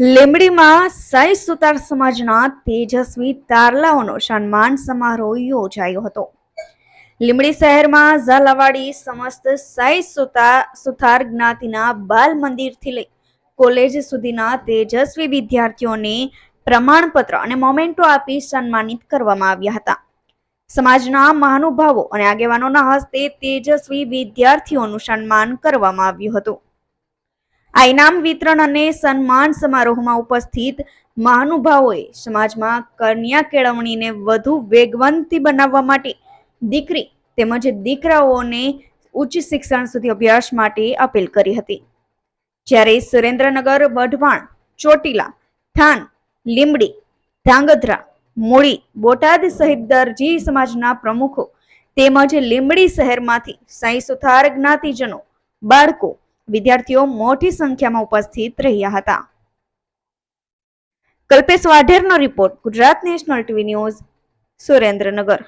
લીંબડીમાં સાઈ સુતાર સમાજના તેજસ્વી તારલાઓનો સન્માન સમારોહ યોજાયો હતો. લીંબડી શહેરમાં ઝાલાવાડી સમસ્ત સાઈ સુથાર જ્ઞાતિના બાલ મંદિરથી લઈ કોલેજ સુધીના તેજસ્વી વિદ્યાર્થીઓને પ્રમાણપત્ર અને મોમેન્ટો આપી સન્માનિત કરવામાં આવ્યા હતા. સમાજના મહાનુભાવો અને આગેવાનોના હસ્તે તેજસ્વી વિદ્યાર્થીઓનું સન્માન કરવામાં આવ્યું હતું. આ ઇનામ વિતરણ અને સન્માન સમારોહમાં ઉપસ્થિત મહાનુભાવોએ સમાજમાં કન્યા કેળવણીને વધુ વેગવંતી બનાવવા માટે દીકરી તેમજ દીકરાઓને ઉચ્ચ શિક્ષણ સુધી અભ્યાસ માટે અપીલ કરી હતી. જ્યારે સુરેન્દ્રનગર, વઢવાણ, ચોટીલા, થાન, લીંબડી, ધાંગધ્રા, મૂળી, બોટાદ સહિત દરજી સમાજના પ્રમુખો તેમજ લીંબડી શહેરમાંથી સાઈ સુથાર જ્ઞાતિજનો, બાળકો, વિદ્યાર્થીઓ મોટી સંખ્યામાં ઉપસ્થિત રહ્યા હતા. કલ્પેશ વાઢેરનો report, Gujarat national TV news, Surendranagar.